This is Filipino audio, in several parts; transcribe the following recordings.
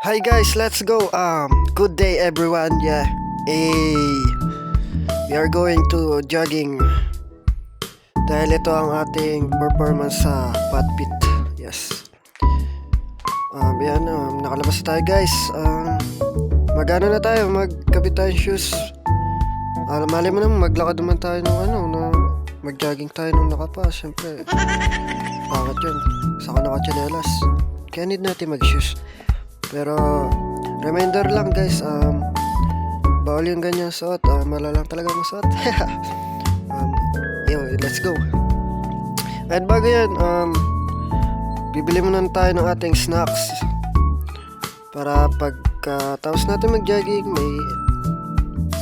Hi guys, let's go. Good day everyone. Yeah. We are going to jogging. Dahil ito ang ating performance sa Patpit. Yes. Nakalabas na tayo guys. Magano na tayo, magkabit tayong shoes. Mali mo naman, maglakad naman tayo na mag-jogging tayo nung nakapa. Siyempre, bakit yun? Saka naka-chanelas. Kaya need natin mag-shoes. Pero, reminder lang guys, bawal yung ganyan suot. Malalang talaga masuot. Let's go. At bago yan, bibili muna tayo ng ating snacks. Para pagkatapos natin mag-jogging,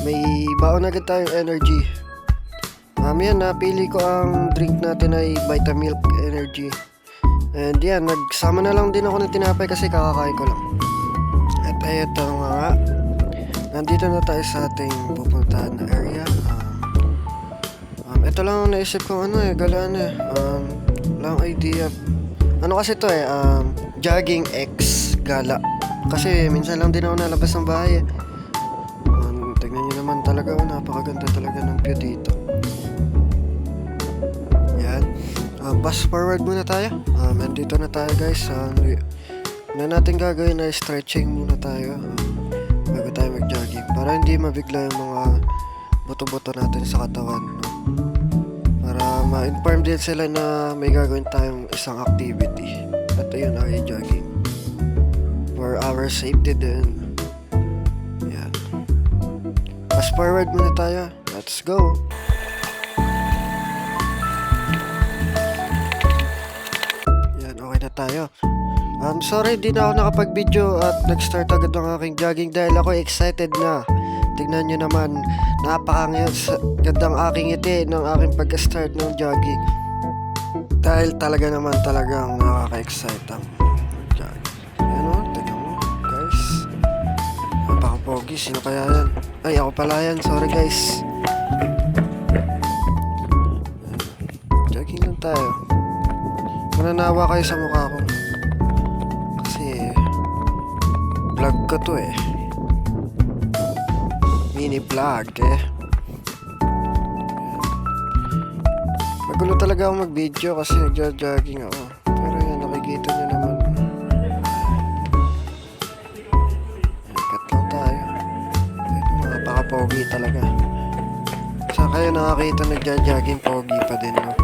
may baon agad tayong energy. Yan, napili ko ang drink natin ay Vitamilk Energy. And yan, nagsama na lang din ako ng tinapay kasi kakakain ko lang. At eto nga, nandito na tayo sa ating pupuntahan na area. Ito lang ang naisip kong galaan walang idea. Ano kasi to jogging X gala. Kasi minsan lang din ako nalabas ng bahay. Tignan nyo naman talaga, napakaganda talaga ng view dito. Yan. Fast forward muna tayo. Nandito na tayo guys. Na natin gagawin ay stretching muna tayo bago tayo mag-jogging. Para hindi mabigla yung mga buto-buto natin sa katawan. No? Para ma-inform din sila na may gagawin tayong isang activity. At ayun ay jogging. For our safety din. Yan. Fast forward muna tayo. Let's go! Tayo. Sorry, di na ako nakapag-video at nag-start agad ang aking jogging dahil ako excited na. Tignan nyo naman, napakagandang aking ngiti ng aking pag-start ng jogging. Dahil talagang nakaka-excite ang jogging. Tignan mo, guys. Napaka-pogi, sino kaya yan? Ay, ako pala yan, sorry guys. Jogging lang tayo. Mananawa kayo sa mukha ko kasi vlog ko to mini vlog magulo talaga ako mag video kasi nagja-jogging ako, pero yan, nakikita nyo naman. Cut lang tayo. Napaka-pogi talaga. Saan kayo nakakita nagja-jogging, pogi pa din, no?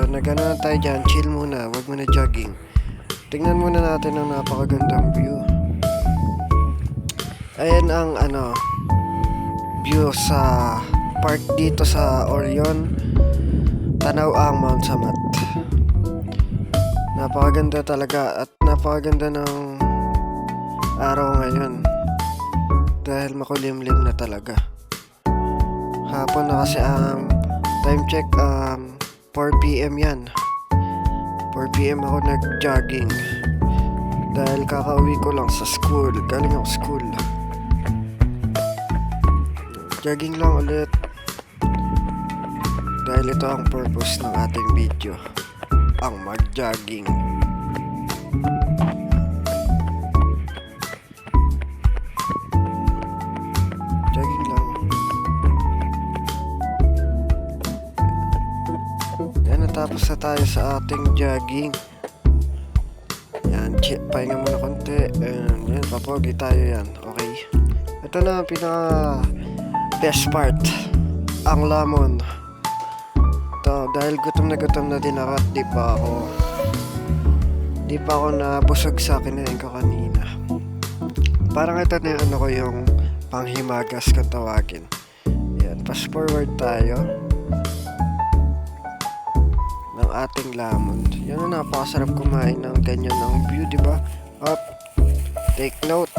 Nagano tayo dyan, chill muna, wag muna jogging. Tingnan muna natin ang napakagandang view. Ayan ang view sa park dito sa Orion. Tanaw ang Mount Samat. Napakaganda talaga at napakaganda ng araw ngayon. Dahil makulimlim na talaga. Hapon na kasi ang time check 4 PM yan. 4 PM ako nag-jogging. Dahil kakauwi ko lang sa school. Galing ako school. Jogging lang ulit. Dahil ito ang purpose ng ating video. Ang mag-jogging. Jogging lang. Natapos na tayo sa ating jogging. Yan, pahinga muna konti. Yan, papogi tayo yan. Okay. Ito na ang pinaka best part. Ang lamon. Ito, dahil gutom na din ako at di pa ako nabusog sa kinain ko kanina. Parang ito na yung panghimagas kung tawagin. Yan, fast forward tayo ng ating lamon. Yan na, napakasarap kumain ng ganyan ng view, di ba? Up. Take note.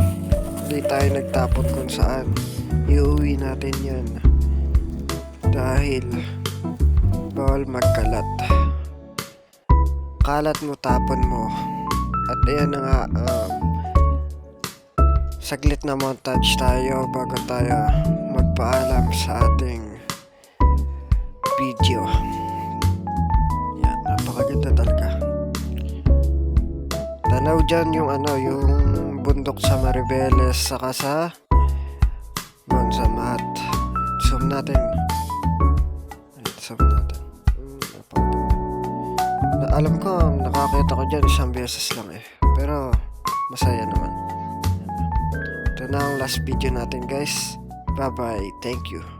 Hindi tayo nagtapon kung saan. Iuwi natin yan. Dahil bawal magkalat. Kalat mo, tapon mo. At ayan na nga, saglit na montage tayo bago tayo magpaalam sa ating video. Napakaganda talaga. Tanaw dyan yung yung bundok sa Maribeles saka sa Monsamat. Zoom natin. Zoom natin. Alam ko, nakakita ko dyan isang beses lang eh. Pero, masaya naman. Ito na ang last video natin guys. Bye bye. Thank you.